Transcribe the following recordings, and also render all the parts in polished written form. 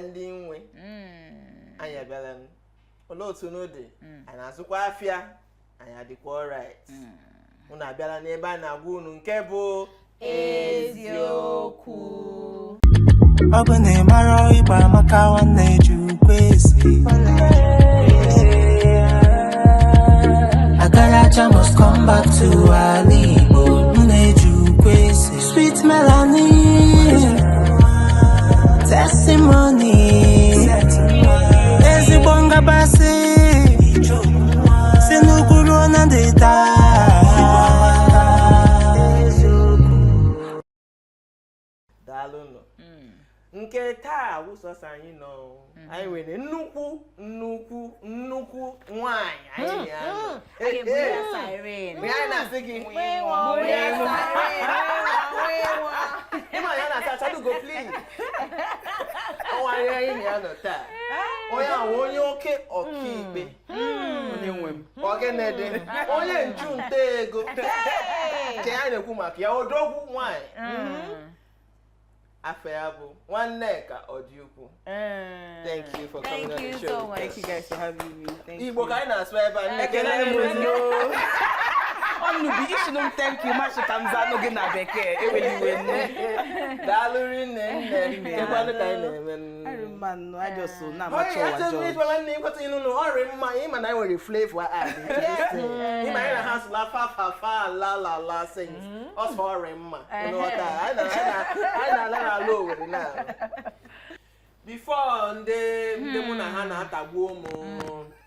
na ndị nwe anyị abịala olee otu n'ode anyị na-azụkwa afịa anyị adịkwa alright unu abịala n'ebe a na-agwa unu nke bụ eziokwu ọ bụ na ị mara ịgba maka nwanne Chukwu esi Agaracha must come back to ala Igbo nne Chukwu esi sweet melody testimony ezigbo ngabasị si n'ukwu na ndịda daalụnụ nke taa wụsọsọ anyị nọ anyị nwere nnukwu nwaanyị anyị na-anọ anyị na-asị gị ịma ya na-asa achadugo please ọnwa anyị na-anọ taa onye ahụ onye oke ọkaikpe onye nwe m ọgịnịdị onye nchụnta ego nke anyị na-ekwu maka ya odogwu nwaanyị afọ ya bụ Nwanneka Odiukwu. Thank you for coming on the show. So much. Thank you guys for having me. Thank you. Igbo ka anyị na-asụ ebe a Ekele Onubi, you shouldn't thank you much Tanzania no gina bekee eweliwe nne. Daalụ nne. Kekwanụ ka anyị na-eme. Man, I just so na macho wa jo. Oye, nwanne ịkwata inu no ọrị mma ịma na anyị nwere flavor add. Ịma anyị na house la fa la sings. Ọsọ ọrị mma. Unu ọta. Anyị na-ala ala Owerri na. Before ndị mụ na ha na-atagbuo m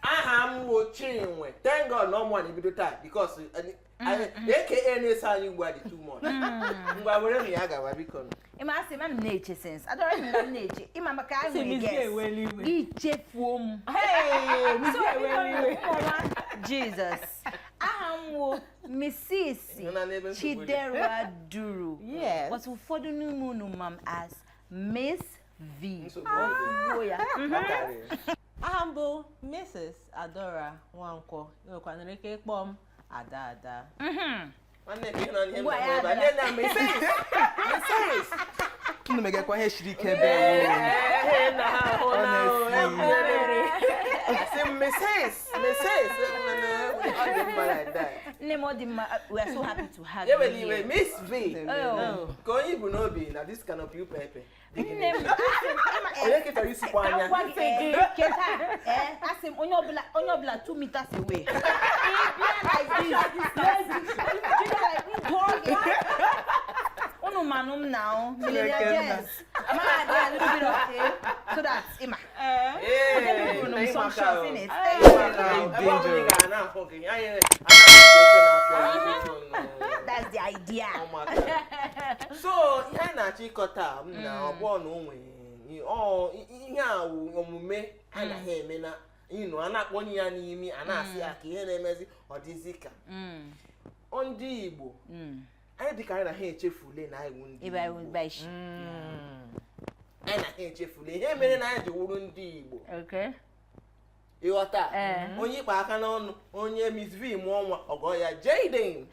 aha m wo Chinwe. Thank God no more na-ebido taa because aka na-eso anyị ugbu a dị too much. Ngwa were m ya gawa biko. Ima asị ma m na-eche sense. Adọrọ m na m na-eche. Ịma maka anyị nwere guess. Ichefuo m. Hey, Jesus. Aha m wo Mrs. Chidera Duru. Yes. But ụfọdụ n'ime unu mam as Miss V. Aha m bụ Mrs. Adora Nwankwo. Nwekwanụrụ ike ịkpọ m Ada. Nwanne gị nọ n'ihe mgbe ebe na Mrs. Unu megakwa ihe shiri ike ebe na ha hụ na Mrs. Nne m ọ dị mma, we are so happy to have you you here. Miss V. Oh. Ka onye Igbo n'obi na this kind of you pepe. Nne m onye kịtara isi kwa anya. Asị m onye ọbụla 2 meters away. Unu manụ m now, Millennial Jens. I'm gonna do a little bit of it so that Ima. Some shots in it. That's the idea. So, ihe na-achọ ịkọta m na ọgbọ na onwe ihe a omume a na-ha eme na a na-akpọnye ya n'imi a na-asị ya ka ihe na-emezi ọ dịzi ka ndị Igbo anyị dịka anyị na ha echefule na anyị ndị Igbo anyị na ha echefule ihe mere na anyị ji wuru ndị Igbo ịghọta onye ikpe aka n'ọnụ onye Miss V mụọ nwa ọgọ ya Jaden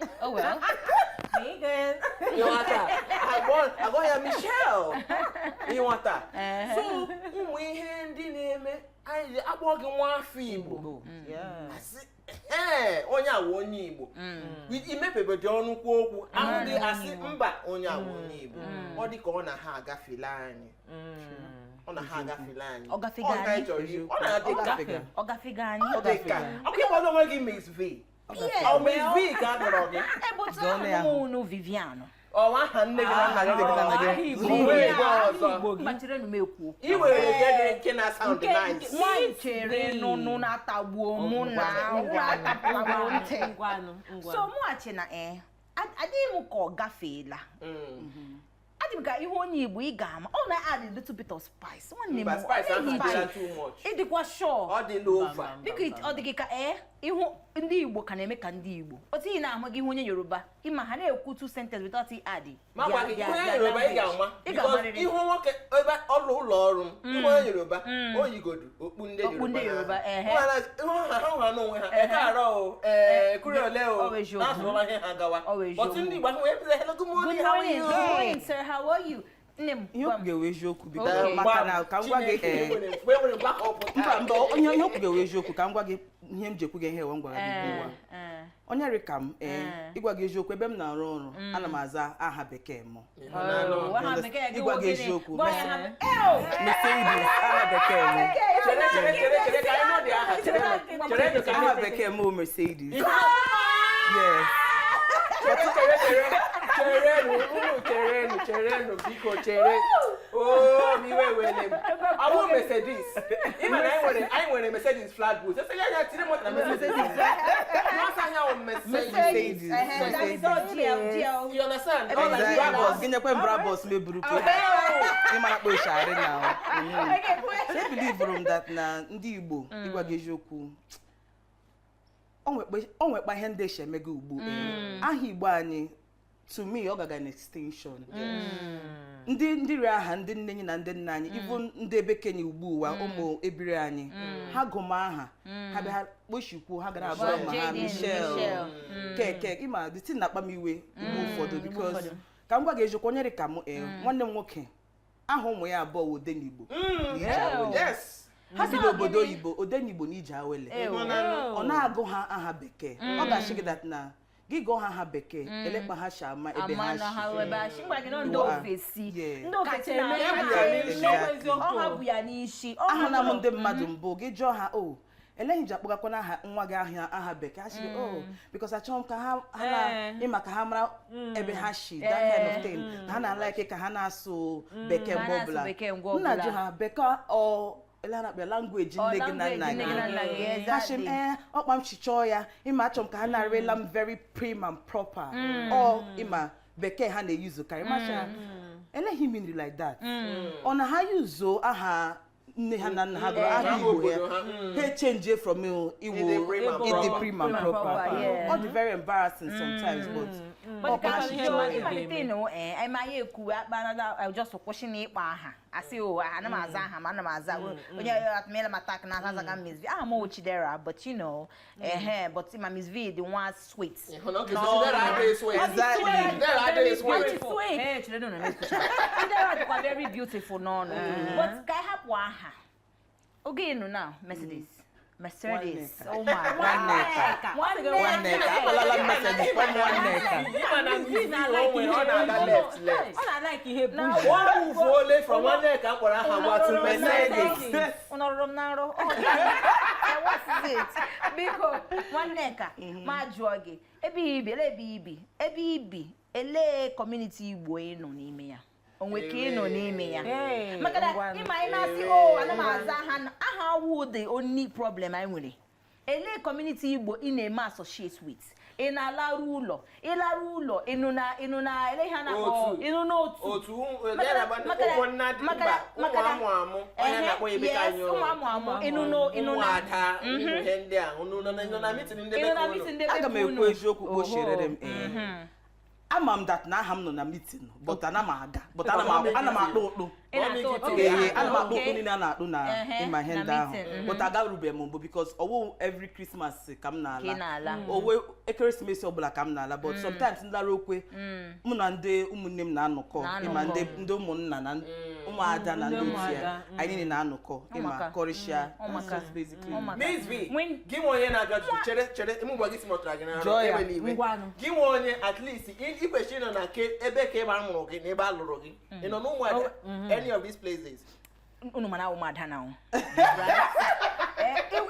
ịghọta agọ ya Michelle ịghọta so ụmụ ihe ndị na-eme anyị akpọ gị nwa afọ Igbo onye awụ onye Igbo imepebedi ọnụ kwuo okwu ahụ gị asị mba onye awụ onye Igbo ọ dị ka ọ na ha agafele anyị ọ na ha agafele anyị ọ na-adịka Ọgafega anyị ọkụ ịkpọ onwe gị Miss V ọ Miss V ka a dọrọ gị ebụtụ unu Vivian ọwa aha nne gị na nna gị machire nu mekwu i were gị nke na sound nice nwaanyị chere nụnụ na-atagbuo mụ na ngwa ntị so mụghachi na adịghị m ka ọ gafeela adị m ka ihe onye Igbo ị ga-ama ọ na-add a little bit of spice nwanne m ịdịkwa sure ọ dị n'ova biko ọ dị gị ka ihu ndị Igbo ka na-eme ka ndị Igbo otu ị na-ama gị ihe onye Yoruba ịma ha na-ekwu 2 sentences without adding makwa gị ihe Yoruba ị ga-ama because ihu nwoke ebe ụlọ ọrụ m ihu onye Yoruba oyigodu okpu ndị Yoruba ha n'onwe ha ekaarọ kuri ole na-asụrụla ihe ha gawa otu ndị Igbo ahụ ebido hello good morning how are you sir how are you ihe okwu ga-ewe eziokwu biko Okay. maka na ka m gwa gị mba onye okwu ga-ewe eziokwu ka m gwa gị ihe m jekwu gị ihe ewe m gwara gị ụwa onye rị ka m ịgwa gị eziokwu ebe m na-arụ ọrụ ana m aza aha bekee m ịgwa gị eziokwu Mercedes aha bekee m aha bekee m Mercedes yes Cherenu, biko chere. Oh, miwe wele. Awu Mercedes. Even I nwere Mercedes flag boot. Say ya tire mo na Mercedes. No say ya on Mercedes. That is all GL. You understand? Brabus gịnye kwe Brabus meburu kwe ịmara kpo shari na I believe from that na ndị Igbo ịgwa gị eziokwu o nwekpa ihe ndị eche emego ugbu aha Igbo anyị to me ọ gaga an extinction ndị ri aha ndị nne anyị na ndị nna anyị even ndị bekenye ugbu ụwa ụmụ ebiri anyị ha gụma aha ha bịa kpochikwu ha gara abụọ ma ha Michelle keke ịma the thing na-akpa m iwe ugbu ụfọdụ because ka m gwa gị eziokwu onye dị ka m nwanne m nwoke aha ụmụ ya abụọ Odenigbo ha bi n'obodo oyibo Odenigbo na ije awele ọ na-agụ ha aha bekee ọ ga-achị gị dat na gị gụọ ha bekee elekpa ha shi ama ebe ha shi ahụla m ndị mmadụ mbụ gị jụọ ha o eleghị ji akpọgakwana nwa gị aha bekee ha shi o because achọghị m ka ha ịma ka ha mara ebe ha shi that kind of thing ha na-alaike ka ha na-asụ bekee mgbe ọbụla nna jụ ha bekee language nne gị na nna gị hashim ọkpa m chichọọ ya ịma achọ m ka ha na-arịla m very prim and proper ọ ịma bekee ha na-eyuzu karị masha eleghị minri like that ọ na ha yuzo aha nne ha na nna ha gụrụ aha Igbo ya ha change from Igbo ịdị prim and proper ọ dị very embarrassing sometimes but just question ịkpa aha asị o ana m aza aha ma ana m aza onye atmela matak na azaga Miss V ah mo Chidera but you know but my Miss V the one sweet Chidera very beautiful no but guy hapụ aha oge inu now Mercedes oh my one neck abalala Mercedes one neck I like ihe bu one move only from one neck akpọrọ aha to Mercedes onorom na nro what is it because one neck ma jụọ gị ebe ibi ele community Igbo ino n'ime ya onwe ka ino n'ime ya maka na ịma ị na-asị ana m aza aha wu the only problem I nwere ele community Igbo ị na-eme associate with ị na-alarụ ụlọ ịnụ na ele ha na ịnụ n'otu aga m ekwu eziokwu kpochere m ama m that na aha m nọ na meeting but ana m aga but ana m akpọ okpo ana m akpọ okpo niile a na-akpụ na ịma ihe ndị ahụ but agarubeghị m mbụ because owo every Christmas ka m na-ala owe ekeresimesi ọbụla ka m na-ala but sometimes nlara okwe mụ na ndị ụmụnne m na-anọkọ ịma ndị ụmụnna na ụmụada na ndị otu ya anyị niile na-anọkọ ịma kọrịsịa basically Miss V gị nwe onye na-abịa chere ịmụgba gị simọtara gị n'arụ ebe n'ibe gị nwe onye at least ikwesịrị ịnọ na ebe ka ebe a mụrụ gị na ebe a lụrụ gị ị nọ n'ụmụada any of these places unu mana ụmụada na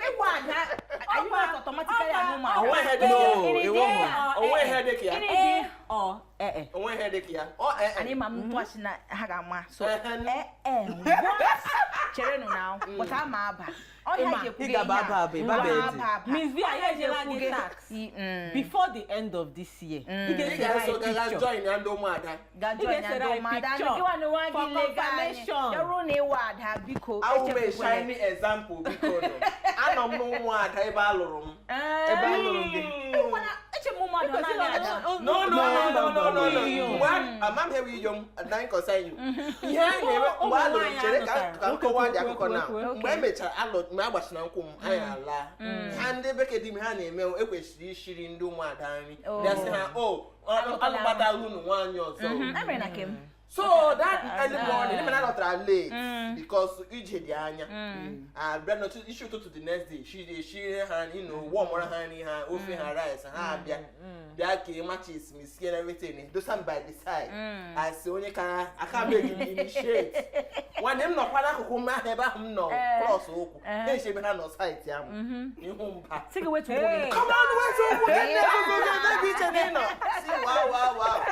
ịgwada anyị ma automatically ụmụada onwe headache ya onwe headache ya anyị ma m twachi na ha ga-ama so chere nụ na but ama aba Miss V tax before the end of this year. You get to join and do mother. I will be shiny example because I don't know what I value. No. One, a man have you a nine concern you. Yeah, I was now come ayala and they make him honey mail ekwesiri shiri ndu nwa adani that's how alubata unu nwanyi ozo amere na kem So that early morning, even not late because ije di anya. And then not issue to the next day. She hand, warm her hand in her, open her rice, and her came matches, miss and everything. Do some by the side. I say only I can't make it initiate. One them not who I have no cross open. Then she behind no sight, in home. Take away to Come on, what's up? See, wow.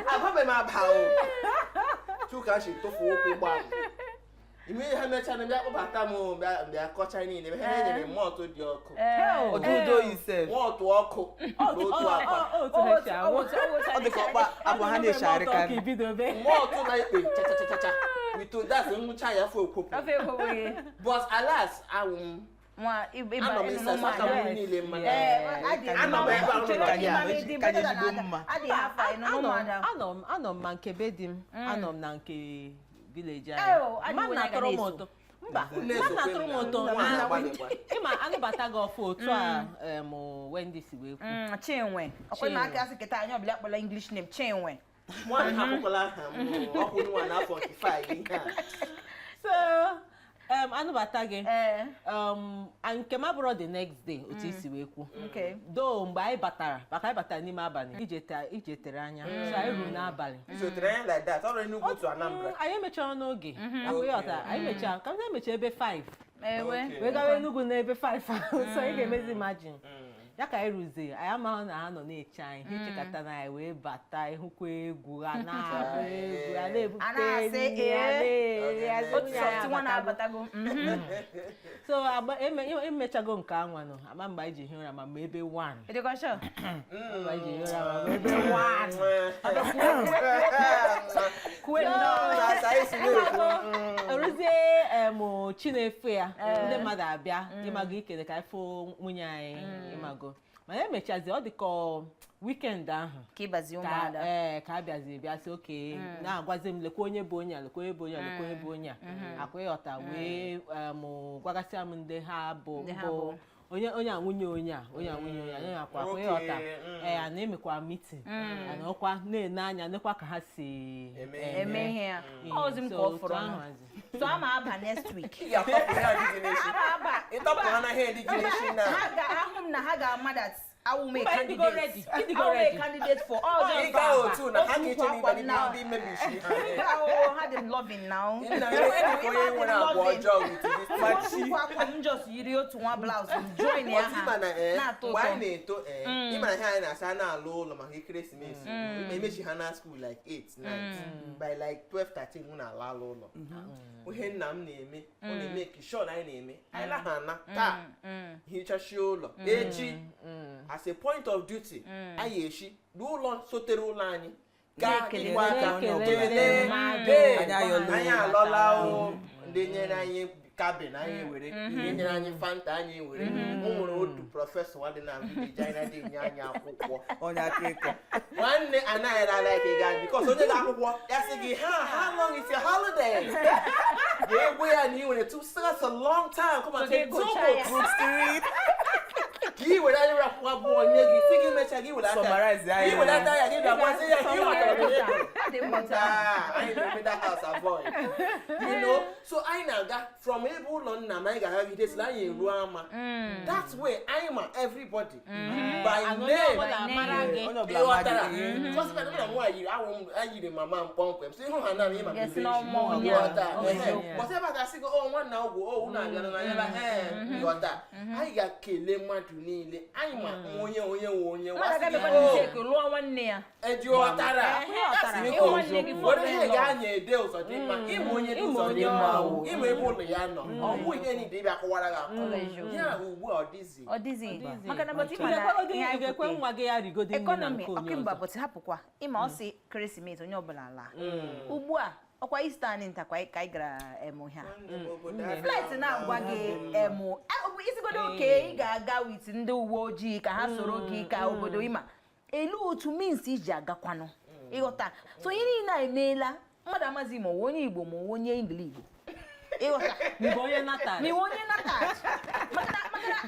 I have my power. Two cash to four one. You may have met an Batamo, they are caught Chinese, they have more to your cook. Or do you say? More to walk. More to like we told that much higher for cook. But alas, I won't. Anom na nke bedim, anom na nke village anyị. Ma na toro moto. Mba, ma na toro moto. Ima anụbata gị ọfụ otu a Wendy si wee kwu. Chinwe. Ọkwa na aka asị kịta anyị ọbụla akpọla English name Chinwe. One hapukola ọkụ nwa na 45 So anụbata gị nke m abụrụ the next day otu isi wee kwu do mgbe anyị batara maka anyị batara n'ime abalị ijetere anya so anyị ruru n'abalị anyị emechara n'oge anyị mechara ka anyị mechara ebe 5 wee gawa Enugu n'ebe 5 so anyị ga-emezi imagine ya ka anyị ruzie anyị amaghị na ha nọ na-eche anyị ha echekata na anyị wee bata ịhụkwa egwu ha na-agba egwu ha na-ebute so emechago nke anwanụ ama mgbe anyị ji hie ụra ma mgbe ebe 1 mgbe anyị ji hie ụra ma mgbe ebe 1 eruzie Chinefe ya ndị mmadụ abịa ịmago ikele ka anyị fụ nwunye anyị ịmago mana emechazi ọ dịka weekend ahụ ka ịbazi ụmụada ka a bịa sị oke na-agwazi m lekwa onye bụ onye a lekwa onye bụ onye a lekwa onye bụ onye a akwa ịghọta wee gwagasịa m ndị ha bụ onye a nwunye onye a akwa ịghọta a na-emekwa meeting na ọkwa na-ene anya nekwa ka ha si eme ihe ya ozi m ka ọ fọrọ ahụ so ama aba next week ha ga-ama that I will make candidates. I will make candidates for all those. Had them loving now. I'm just you to one blouse. Join here. Maybe she had school like 8, 9. By like 12-13, when I la lola. We had nam name only make sure I name it. I la hana. He just show as a point of duty, ayeshi do long soteru lani ga iwa ka kele anya lola o ndị nyere anyị cabin anyị were ndị nyere anyị fanta anyị were ụmụrụ otu prọfesọ wadị na village anyị dị nye anyị akwụkwọ onye akịkọ nwanne anaghị like again because onye ga-akwụkwọ ya sị gị how long is your holiday ga-egwu ya na ị nwere such a long time come on take two books He will either rap one boy, singing message, he will summarize that. He will either give the one say, I know that house a boy. You know, so I know that from April on, Namaiga, it is like Ruama. That's where I am everybody. By name, because I don't know why I won't my mom pump him. So, yes, no more. Whatever I say, oh, one now go, oh, I got that. I got killed him to niile anyị ma onye onye ga-anya ede ụzọ dị mma ịma onye dị ụzọ dị mma ịma ebe ụlọ ya nọ ọ bụ ihe niile ịbịa kọwara gị akọ ya ugbu a ọ dịzi maka na bọtị ga-ekwe nwa gị ya rigodi ekonomi ọkịmba bọtị hapụkwa ịma ọ sị ekeresimesi onye ọbụla ala ugbu a ọkwa Easter anyị ntakwa ka anyị gara ha flight na-agwa gị isigodo oke ị ga-aga wit ndị uwe ojii ka ha soro gị ka obodo ịma elu otu means iji agakwanụ ịghọta so ihe niile a emeela mmadụ amazi ma onye Igbo ma onye Igbo Mi onye nata. Mi onye nata. Makana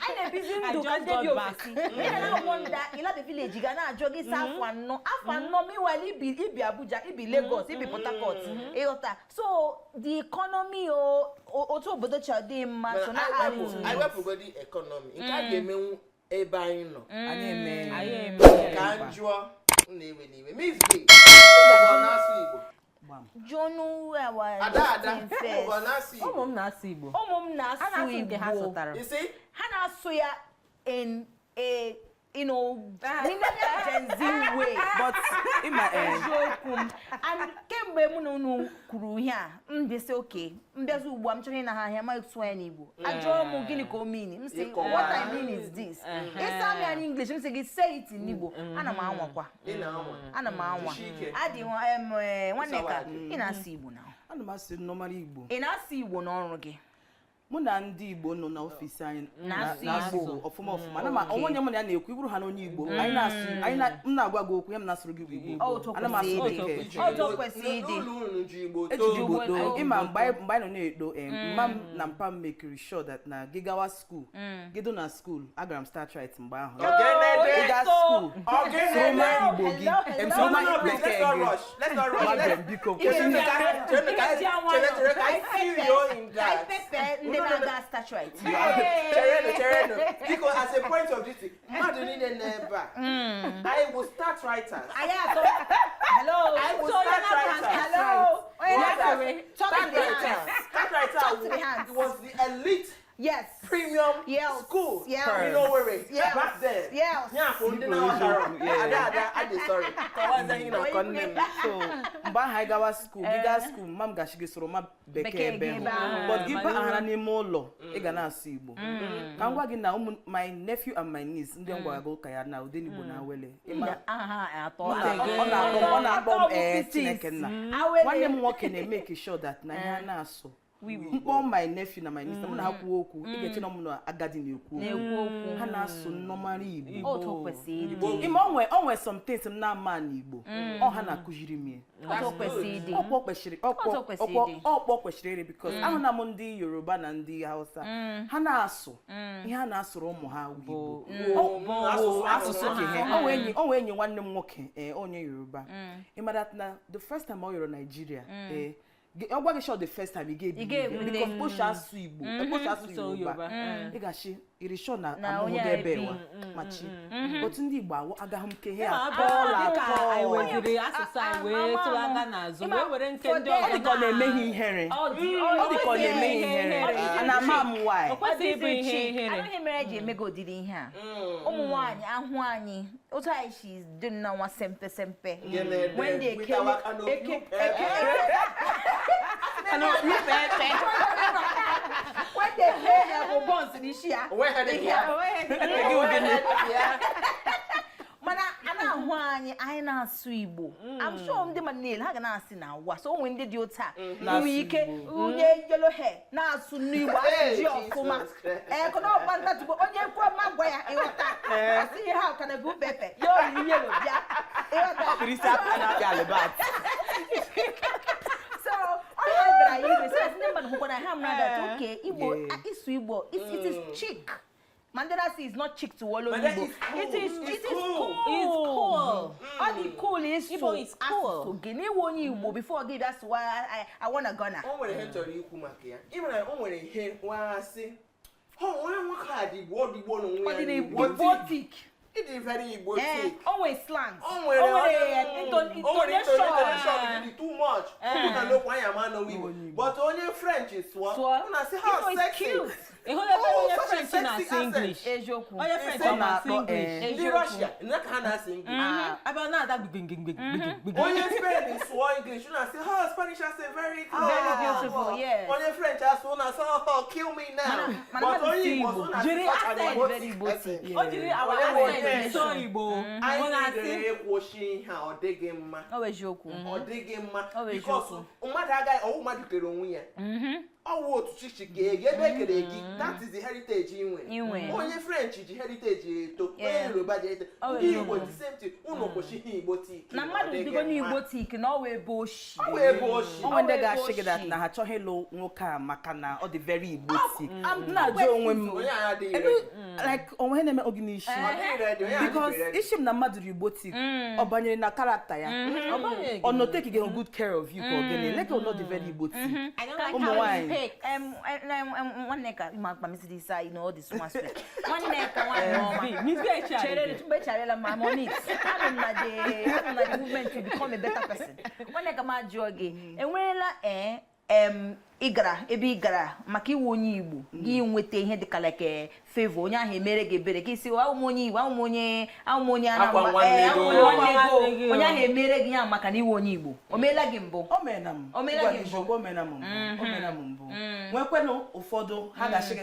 I na busy ndo ka dey bi ofisi. Na wonder ila the village ga na ajogi sa afano mi wali ibi Abuja, ibi Lagos, ibi Port Harcourt. So the economy otu obodo cha dey mma so na I work for the economy. In ka ga-emenwu ebe anyị nọ. Anyị eme. Ka njụọ na-ewe. Miss B. Ọ na-asụ Igbo. Jonu awa. Ada. Ọ na-asụ Igbo. Ụmụ m na-asụ Igbo. Ụmụ m na-asụ Igbo. Ha sụtara. You see? Ha na-asụ ya in a Gen Z way. But in my Eziokwu m. And kemgbe mụ na unu kwuru ihe a, m bịa okay, m bịazi ugbu a m chọrọ ịna ha ahịa ma ịsụ ya n'Igbo. Ajụọ m gịnị ka o mean? M sị, what I mean is this. Ịsa m ya n'English, m sị gị say it in Igbo. Ana m anwakwa. Ana m anwa. Adị nwanne ka ị na-asụ Igbo na. Ana m asụ normal Igbo. Ị na-asụ Igbo n'ọrụ gị? Mụ na ndị Igbo nọ n'ọfịs anyị na-asụ ọfụma ana ma onye mụ na ya na-ekwu iburu ha n'onye Igbo anyị na-asụ m na-agwa gị okwu ya m na-asụrụ gị Igbo ana m asụ Oto kwesịrị ịdị eji Igbo too ịma mgbe anyị nọ na-edo mma m na mpa m mekiri sure that na gị gawa school gịdo na school agara m start right mgbe ahụ ịga school sụrụma Igbo gị sụrụma Igbo bekee gị biko Naga start right. Chereno. Because as a point of duty, never. I will start writers. Hello. I will start writers. Hello. Talk to the hands. It was the elite. Yes. Premium school. Yeah. You know where it back then. Yes. Yeah, for I sorry. So, mba ha gawa school, giga school, mam gashi gị soro ma bekee be ho. But give ba ahara n'ime ụlọ, ị ga na-asụ Igbo. Ka ngwa gị na my nephew and my niece ndị ngwa ga ụka ya na ụdị Igbo na wele. Ọ na-akpọ m Chineke nna. Nwanne m nwoke na-make sure that na ya na-asụ. Mkpọ my nephew na my niece mụ na ha kwuo okwu ị ga-eche na mụ na agadi na-ekwu ha na-asụ normal Igbo ime onwe some things m na-ama n'Igbo ọ ha na-akụziri m ọkpọ kwesịrị because ahụ na m ndị Yoruba na ndị Hausa ha na-asụ ihe ha na-asụrụ ụmụ ha Igbo asụsụ ha onwe enyi nwanne m nwoke onye Yoruba ịmara na the first time ọ yọrọ Nigeria ọ gwa gị shot the first time ị ga-ebi because kpocha asụ Igbo kpocha asụ Yoruba ị ga-achị iri shọ na amụhụ ga-ebe wa machi otu ndị Igbo agaghị m ke ha akọọla anyị weziri asụsụ anyị wee tụrụ aka n'azụ wee were nke ndị ọzọ dịka ọ na-eme ihere ana ama m why ihe mere eji emego ụdịrị ihe a ụmụ nwaanyị ahụ anyị otu anyị si dị na nwa sempe when they when they play their bones in Asia. Mana ana ahụ anyị na-asụ Igbo. I'm sure ndị manel ha ga na-asị na awa. So when they do taa, we ike unye yellow hair na-asụ n'Igbo asị ọfụma. Kono panta tubo onye kwa magwa ya ịghọta. Asị ha kana go pepe. Yo yellow bịa. Ịghọta. Krista ana bịa lebat. Okay, Igbo, isu Igbo, it is chic. Mandela says it's not chic to wallow Igbo. It is cool. It's cool. All the cool is Igbo is cool. So gini woni Igbo before give that's why I want to Ghana. O nwere ihe chọrọ ikwu maka ya. Even o nwere ihe wasị. Ho nwa nwoke a dị Igbo n'onwe ya. Igbotic. It is very Igbotic. Always slang. Intonation too much. People can look why I'm on Igbo. But only French is what. When I say how sexy. Cute. French na English. Eziokwu. Onye French na English. In Russia, not can English. About now that big. Only Spanish is English. When I say how Spanish, I say very cool. Very beautiful, yes. Only French, I say oh, kill me now. But only Igbo. Jiri accent very Igbo. Jiri our accent so Igbo. I need to washi ha o dege mma. O eziokwu. O dege mma because mmadụ agaghị ọwụ mmadụ kere onwe ya. Ọwụ otu chichi ga-ege ebe kere gị. That is the heritage inwe. Onye French ji heritage to onye Yoruba ji heritage. Ndị Igbo the same thing. Unu kwụsị ihe Igbo tik. Na mmadụ digo n'Igbo tik na ọ wee ebe oshi. Ọ wee ebe oshi. Ọ ndị ga-achị that na ha chọghị ịlụ nwoke a maka na ọ dị very Igbo tik. Na-ajụ onwe m. Like onwe na-eme ogi n'ishi. Because ishi m na mmadụ Igbo tik ọ banyere na character ya. Ọ no take good care of you ka ogene. Like ọ not the very Igbo tik. I don't like how you pick. One neck, you know all this one sweet. One neck, one Miss my money. I'm not the movement to become a better person. One neck, my jogging. And when igara maka iwu onye Igbo gị nweta ihe dịka like favor onye ahụ emere gị ebere gị si onye Igbo onye ahụ emere gị ya maka na iwu onye Igbo o meela gị mbụ nwekwenụ ụfọdụ ha ga-asị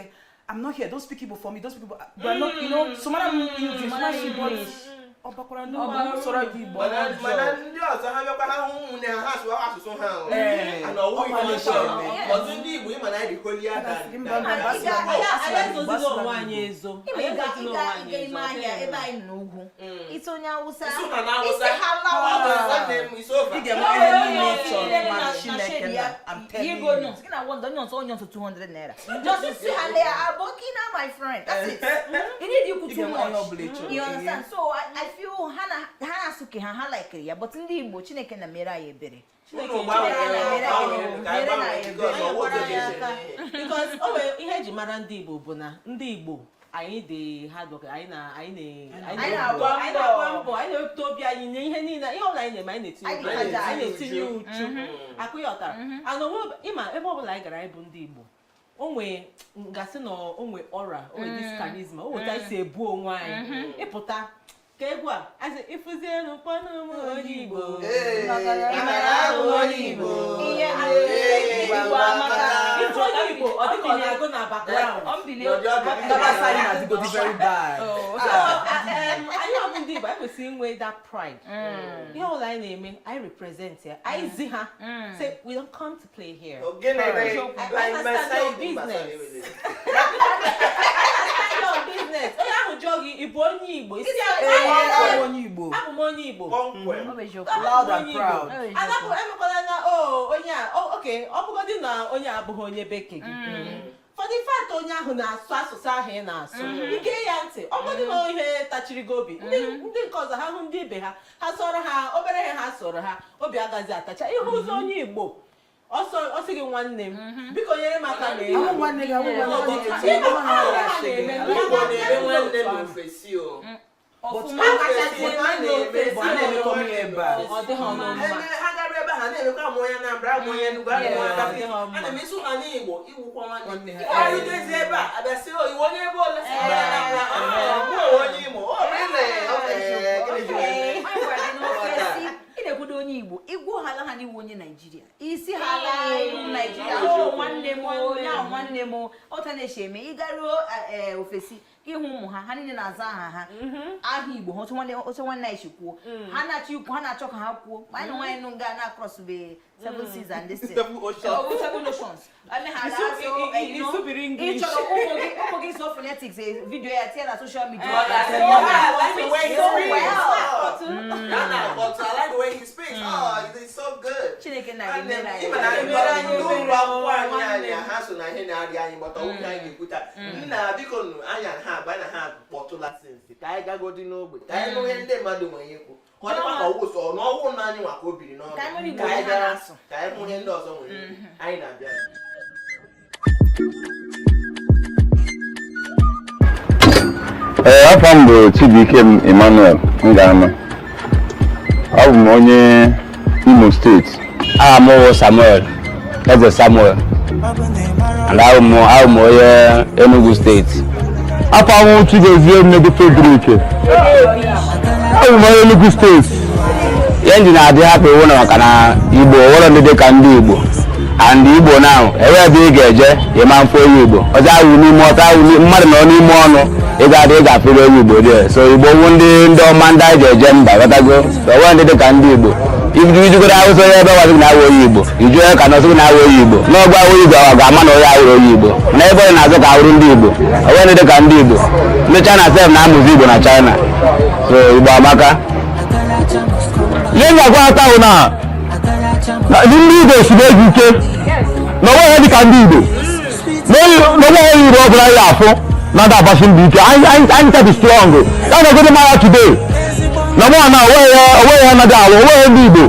I'm not here, don't speak Igbo for me, don't speak Igbo, but not, you know, some of them English. Ọbakwara ndị sọrọ gị Igbo mana ndị ọzọ ha bịakwa ha hụ ụmụnne ha sụọ asụsụ ha ana ọwụ ihe ọzọ ndị Igbo ịma na dị holy ada ime ahịa ebe anyị n'ugwu isi onye Awụsa onye ọsọ 200 naira just see her there abokina my friend that's it you need you too much you understand so I feel Hana suke ha like ya but ndị Igbo Chineke na mere anyị ebere because ihe eji mara ndị Igbo bụ na ndị Igbo anyị dị hard work anyị na-agba mbọ anyị na-ewepụta obi anyị nye ihe niile ihe ọbụla anyị na-eme anyị na-etinye uchu akụyọtara ịma ebe ọbụla anyị gara ịbụ ndị Igbo onwe ngasị na onwe ọra onwe this charisma onwe ta isi ebu onwe anyị ịpụta ka egwu a asị ifuzienu kpọnụ m onye Igbo ịmara ahụ onye Igbo ihe Igbo amaka ịfụ onye Igbo ọ dịka ọ na-agụ na background anyị ọbụ ndị Igbo anyị kwesịrị inwe that pride ihe ọbụla anyị na-eme anyị represent ya anyị zi ha say we don't come to play here I understand your business business onye ahụ jụọ gị ịbụ onye Igbo isi onye Igbo abụ m onye Igbo loud and proud anapụ emekwala na onye a okay ọ bụgodị na onye abụghị onye bekee gị for the fact onye ahụ na-asụ asụsụ ahụ ị na-asụ ige ya ntị ọ bụgodị na ihe tachiri gị obi ndị nke ọzọ ha hụ ndị ibe ha ha sọrọ ha obere ihe ha sọrọ ha obi agaghị atacha ihe ụzọ onye Igbo ọsọ gị nwanne m biko nyere m aka na ahụ nwanne gị ahụ onye Igbo igwu hala ha n'iwu onye Nigeria isi hala Nigeria nwanne m ọta na-eche eme ịgaruo ofesi ịhụ ụmụ ha niile na-aza aha Igbo otu nwanne anyị kwuo ha na-achọ ikwu ha na-achọ ka ha kwuo ma anyị na nwaanyị nụ nga na-across be 7 seas and this 7 oceans ụmụ gị so phonetics video ya tie na social media it's so good. Chineke na ha so na ihe na-arị anyị gbata ụkwụ anyị ga-ekwuta nna biko nụ anya ha agba na ha kpọtụla sensi ka anyị gagodi n'ogbe ka anyị nụ ihe ndị mmadụ nwere ikwu ka ọ dịkwa ka ọgwụ sọ n'ọgwụ na anyị nwa ka o biri n'ọnụ ka anyị hụ ihe ndị ọzọ nwere ikwu anyị na-abịa afọ m bụ Chibuike Emmanuel Ngama ọ bụ m onye Imo steeti aha m wụ Samuel Eze Samuel and ahụ m onye Enugu steeti afọ m Chigozie Nnedi Frederick ahụ m onye Enugu steeti ihe ndị na-adị hapụ iwu na maka na Igbo nwere ndị dị ka ndị Igbo and Igbo now ebe ị ga-eje ịma mfụ onye Igbo ọzọ ahụ n'ime ọta ahụ mmadụ nọ n'ime ọnụ ị ga-afere onye Igbo dị so Igbo wụ ndị ọma ndị anyị ga-eje mba ghọtago so onwe ndị dị ka ndị Igbo iju go awụsa onye ebe wazi na-awụ onye Igbo iju onye ka nọsị na-awụ onye Igbo n'ọgwa onye Igbo ọ ga-ama na onye awụrụ onye Igbo na ebe onye na-azụ ka awụrụ ndị Igbo onye dị ka ndị Igbo ndị China sef na-amụzi Igbo na China so Igbo amaka ihe ga-agwa ata hụ na ndị Igbo esiri ezi ike na onwe ha dị ka ndị Igbo n'onwe ha Igbo ọ bụla ya afụ na ndị agbasi mbọ ike anyị tati strong ya na ogodo mara today na mụ na onwe ya anaghị alụ onwe ha ndị Igbo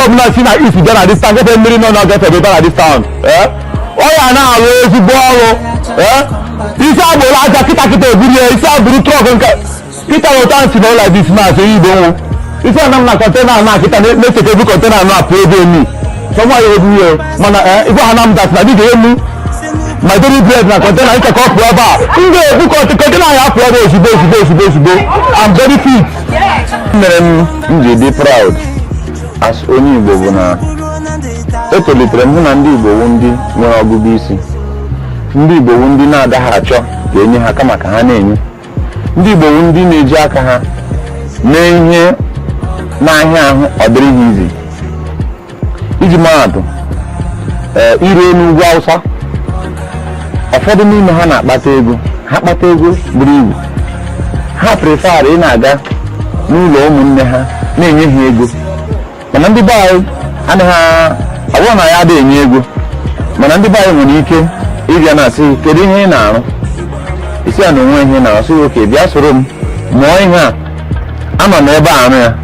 ọbụla si na isi bịa na distan gefe mmiri nọ na gefe bịa na distan ọ ya na-alụ ezigbo ọrụ isi agbụrụ aja kịta eburu ya isi agbụrụ trọk nke kịta weta ntị na ụlọ dis na asị Igbo nwụ isi anam na kọntena na kịta na-eseke ebu kọntena anụ apụ ebe emi sọmọ ya ebu ya mana igwe ha na mdat na dị ga-emu my daily bread na kọntena nkekọ ọpụ ebe a m ga-ebu kọntena ya apụ ebe ozugbo I'm very fit mere m ji dị proud as onye Igbo bụ na etolitere m hụ na ndị Igbo wụ ndị nwere ọgụgụ isi ndị Igbo wụ ndị na-agaghị achọ ka enye ha kama ka ha na-enye ndị Igbo wụ ndị na-eji aka ha mee ihe n'ahịa ahụ ọ dịrị ha izi iji maatụ iruo n'ugwu Awụsa ụfọdụ n'ime ha na-akpata ego ha kpata ego buru ibu ha prefer ị na-aga n'ụlọ ụmụnne ha na-enye ha ego mana ndị be anyị anaghị abụọ na ya adịghị enye ego mana ndị be anyị nwere ike ịbịa na-asị kedu ihe ị na-arụ isi ya na onwe ihe na-asị oke bịa soro m mụọ ihe a anọ n'ebe arụ ya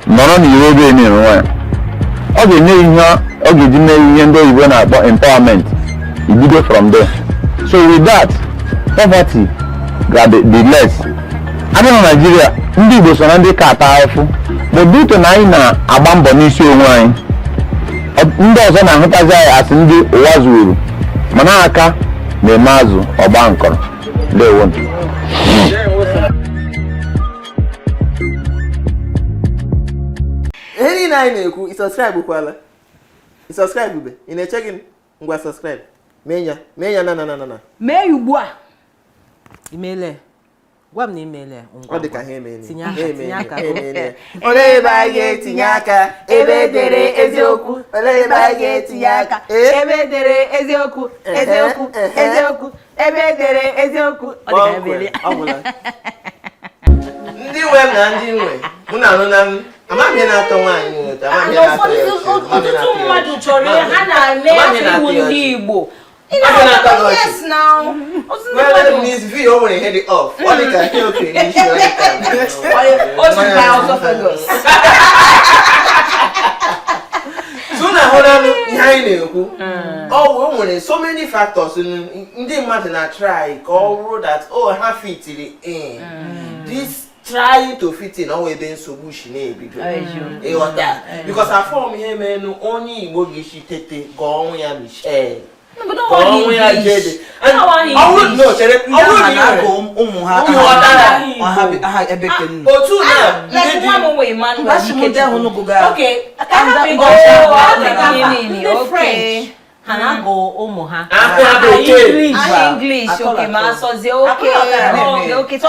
nọrọ n'ire ebe na-eru nwa ya ọ ga-enye ihe ọ ga-eji mee ihe ndị oyibo na-akpọ empowerment ibido from there so with that poverty ga-dị less abịa na Nigeria ndị Igbo so na ndị ka ata ahụhụ but due to na anyị na-agba mbọ n'isi onwe anyị ndị ọzọ na-ahụtazi anyị asị ndị ụwa zuru mana aka na-eme azụ ọgba nkọrọ ndewo ihe niile anyị na-ekwu isubscribe kwala isubscribe ube ị na-eche gị ngwa subscribe mee ya na mee ugbu a Imele. Gwa m na imele. Ọ dị ka ha emeni. Tinye aka. Olee ebe anyị ga-etinye aka ebe edere eziokwu. Olee ebe anyị ga-etinye aka ebe edere eziokwu. Ebe edere eziokwu. Ọ dị ka ebele. Ndị nwe na ndị nwe mụ na anụ na m amaghị na-atọ nwaanyị ụtọ ọtụtụ mmadụ chọrọ ha na-eme iwu ndị Igbo. Yes, now. Well, Miss V over the head off. What is that? Okay, Also, esophagus. So now, hold on. Behind you, oh, women, so many factors. In the matter, I try. All that. Oh, half fit till the end. This trying to fit in always been so bushy, maybe. Because I form him and only Bogishi Tete, go on, Michelle. No, but don't want English. I would know. I okay. Hanago Omoha. English. Okay, ma. So okay. So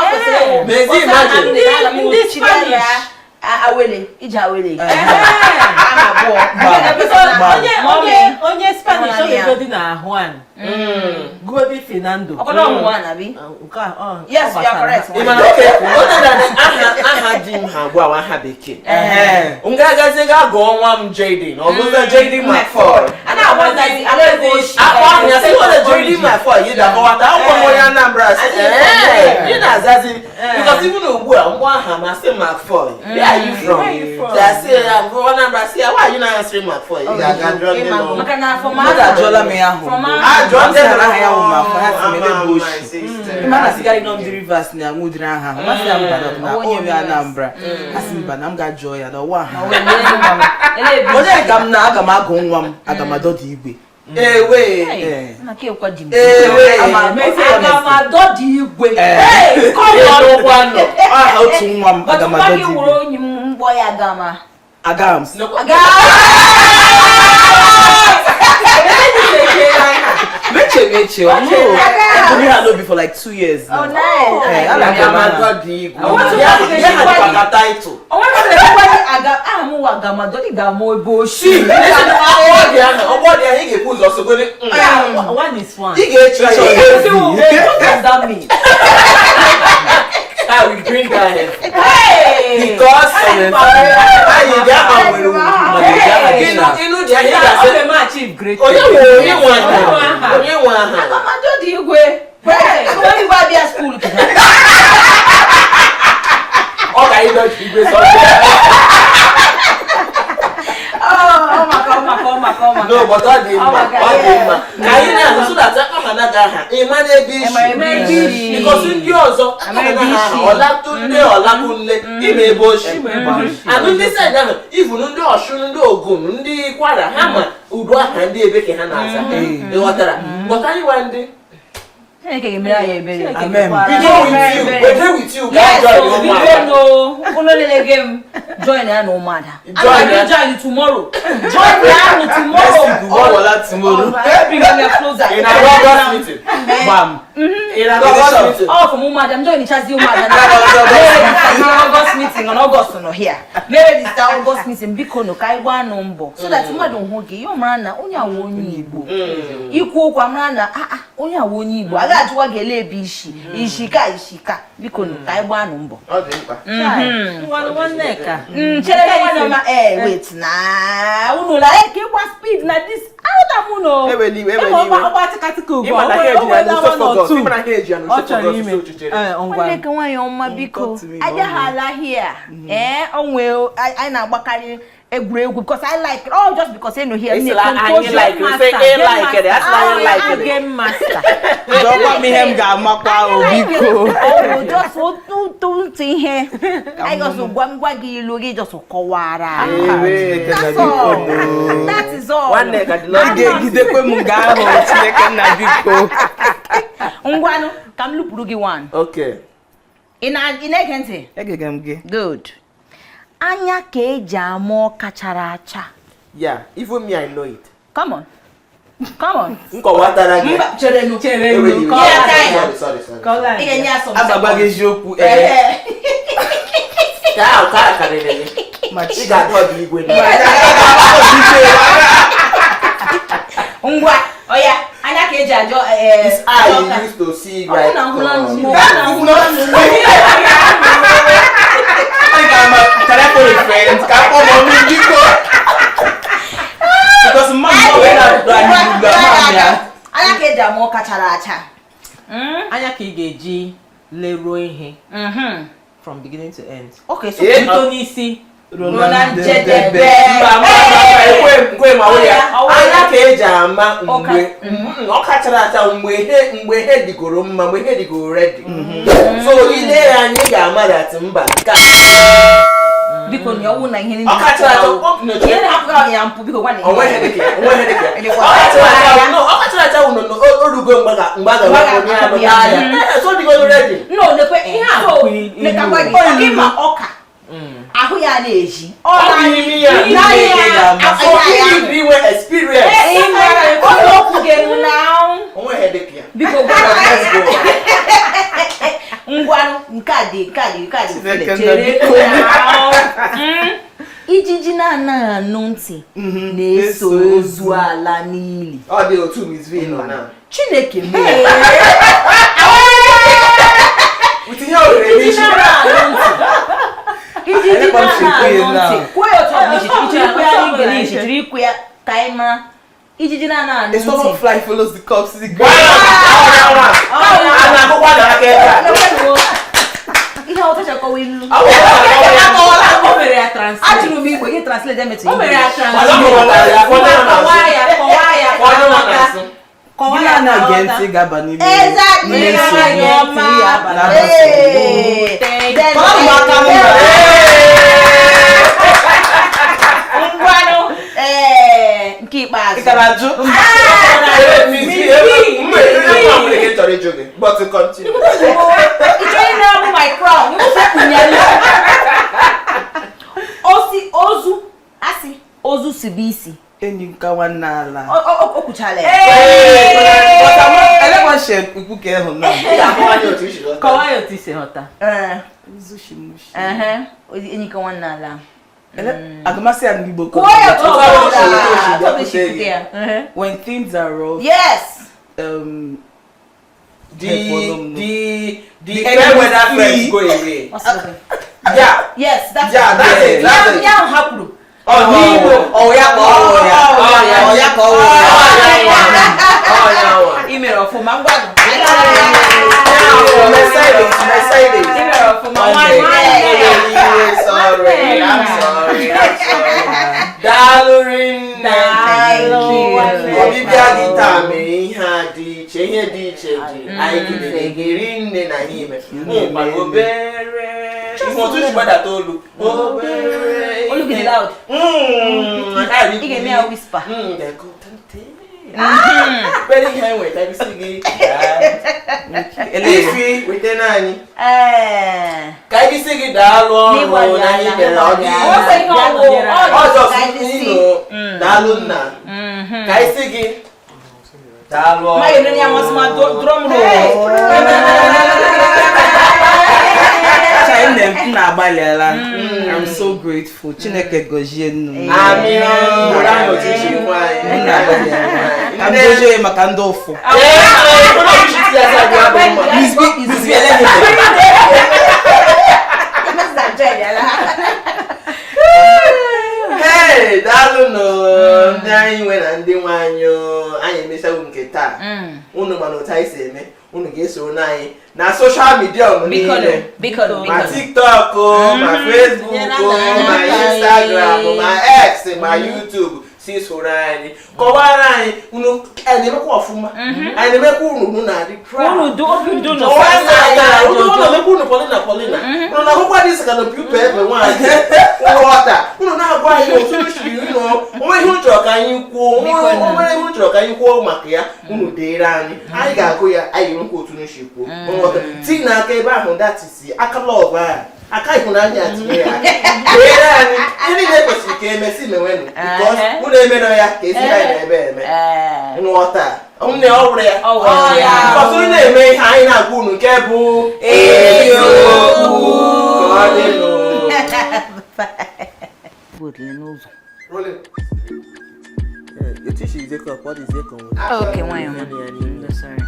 Ijawele. Onye Spanish onye godi na Juan. Godi Fernando. Juan abi? Yes, you are correct. Okay. Other than aha dim ha gwa wa ha beke. Ungaga zega go one Jaden. Or was that Jaden McFord? And I was like I say what Jaden McFord you da go ata wo ya Anambra. You na zazi because even though one ha ma say McFord. Where are you from? I say I'm from Anambra. Say why you not answering McFord? You got drawn me. Makana from Jola me ahụ. John Sara ha ya ụma for ha mele bush. Mana sigari no the rivers na ngudira ha. Ma si amba na onye Anambra. Asimba na m ga joy ya da wa ha. Onye gam na aga m agụ nwa m aga m adọdị igwe. Ewe. Na ke kwa dim. Ewe. Aga m adọdị igwe. Come on kwano. Ah otu nwa m aga m adọdị igwe. Wuro onyi mbọ ya gama. Agams. Meche. been here no be for like 2 years now. Oh, nice. I like Agama di Igbo. I want to Yeah, ask you yeah, a question. had a title. I want to say, I'm a Gama, don't you got more bullshit? Ọgbọ dị anyị ga-ekwu ụzọ sogode. One is one. Ị ga-echi ya. What does that mean? I will bring that here. Hey! Because anyị ga-ama nwere ugwu. Inu dị anyị ga-asị. I'm a chief great. Onye nwe aha. Onye nwe aha. Agamajo di igwe. Hey! Don't you go to school today? Ọ ga ịdọ igwe sọ. Oh my God. No, but ọ dị mma. Ọ dị mma. Ka anyị na-asụ that aha na-aga aha. Ịma na-ebe isi. Because ndị ọzọ aha aha ọlatụ nne ọlakụ nne ime ebe oshi. Anụ ndị side ahụ, even ndị Ọshụn, ndị Ogun, ndị Kwara, ha ma udu aha ndị ebe ka ha na-aza. Ịghọtara? But anyị nwa ndị Amen. we're with you. Yes, Join so we your don't mother. know. Only game. Join her no matter. Join her. Join you tomorrow. Join her tomorrow. Tomorrow. Bring them closer. In our August meeting. Bam. In our August meeting. Oh, from madam, join each other, madam. August meeting on August no here. Maybe this August meeting because no kai one number. So that madam hoge you man onya wonyi Igbo. Ikwu kwa man onya wonyi Igbo. Aga ajwa gele bi ishika biko no kai one number. Ọ dị mkpa. One neck. Chere one ma wait na. Unu la ke kwa speed na this. How da muno? Onye ke nwanyi ọma biko aja hala here onwe I na agbakari egwuregwu because I like it all just because no here It's like I like it. Say I like it. That's why I like it. Game master. Don't want me hem ga makwa o biko. Oh just what to here I just gwangwa gi ilu gi just kọwara. That's all. That is all. One neck at the Gidekwe mu ga ahụ Chineke na biko. Ngwanu kam lupuru gi one. Okay. Ina ege Egegam gị. Good. Anya ka eji ama ọka chara acha. Yeah, even me I know it. Come on. Come on. Nkọwatara gị. Chere nu. Sorry. Ị ga-enye asọ. Agbagba gị eziokwu. Ka karịrị gị. Ị ga-atọ dị igwe. Ngwa, oya, anya ka eji ajọ It's eye you used to see right. Telephone friends, ka po mo biko. Because mama when I do anya ka eji ama ọka chara acha. Anya ka ị ga-eji leruo ihe. From beginning to end. Okay, so Ito n'isi. Roland Jedebe. Kwe ma we ya. Anya ka eji ama mgbe ọka chara acha mgbe he digoro mma, mgbe he digoro ready. So ile anyị ga-ama that mba nke biko ni owu na ihe ni. ọka chara acha Ihe na hapụ ya mpu biko gwani. onwe he dike. Ọka chara acha uno orugo mgbaga onye anụ ya. So digoro ready. No, nekwe ihe a so nekakwa gị ma ọka. Ahụ ya na-eji. Experience. Okwu genu now. Biko ngwanụ nke a dị chere ijiji na-anaghị anụ ntị na-eso ozu ala n'ili. Ọ dị otu Miss V nọ na. Chineke mee. With ihe o rere isi. Ijiji na-anaghị anụ ntị. Kwuo ya otu ọ chiri ikwu ya ka anyị mara. Ijiji na-anaghị anụ ntị. The stomach fly follows the cups. Ihe ọtọ chakọwa ilu. O mere ya translate. Achụrụ m igwe gị translate emetụ. O mere ya translate. Kọwaa ya na genti gaba n'ime. Exactly. Ngwanụ nke ikpeazụ. Ikaraju. But to continue. Ịchọghị na-abụ my crown. Ozu si bụ isi. Enyi nka nwanne ala. O kwuchala. But I want Ikuke hụ na. Kọwaa ya otu isi ghọta. Zushimushi. Enyi ka nwanne ala. Agamasị ya n'Igbo. When things are rough. Yes. The fair weather friends go away. Yeah. Yes, that's it. That's it. Yeah, happen. Email of Mangwano. Mercedes. Email of I'm sorry. Darling, thank you. Obibia guitar me ha di che. Ai giri nne na hime. Pa obere. Mo tún ṣe padà tó lu. Obere. Look it loud. You give me a whisper. Very high weight, I see. Elifi, with the nanny. Can you see it down? Daluna. Can you see it? Dalwa. My name was my drum roll. I'm so grateful. Chineke gozie nnu. Amen. I'm gozie maka ndị ofu. Hey, Daluno, anyị nwe na ndị nwaanyị anyị emesawo nke taa. Unu mana otu anyị si eme, unu ga-esoro anyị na social media niile. Ma TikTok, ma Facebook, ma Instagram, ma X, ma YouTube. Si soro anyị. Kọwara anyị unu na-emekwa ọfụma. Anyị na-emekwa unu na-adị proud. Unu do open do no. Unu na-emekwa unu Paulina. Unu na-akwụkwọ dị sika na piupa ebe nwaanyị. Nghọta. Unu na-agwa anyị otu shiri onwe ihe chọrọ ka anyị kwuo. Onwe ihe chọrọ ka anyị kwuo maka ya. Unu deere anyị. Anyị ga-agụ ya anyị nkwa otu nshi kwuo. Nghọta. Tii n'aka ebe ahụ datisi aka lọgụ a. Aka ịhụnanya atinye ya. Deere anyị. Ndị na-ekwesịrị ka emesi menwenu. Because unu emere ya ka ezi anyị na-ebe eme. Nghọta. Nne ọ wụrụ ya. Ọtụtụ na-eme ihe anyị na-agwa unu nke bụ eziokwu. Ka ọ dị Okay, why am I? Sorry.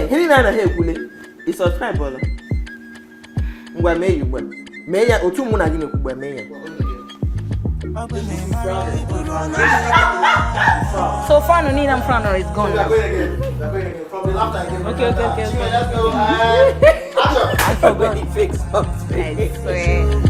Hey, na-anaghị ekwule. I subscribe ọla. Ngwa mee ya ugbu a. Mee ya otu mụ na gị na-ekwu mee ya. So far, no need I'm front or it's gone. Okay. Okay. Let's go. I forgot the fix. I swear.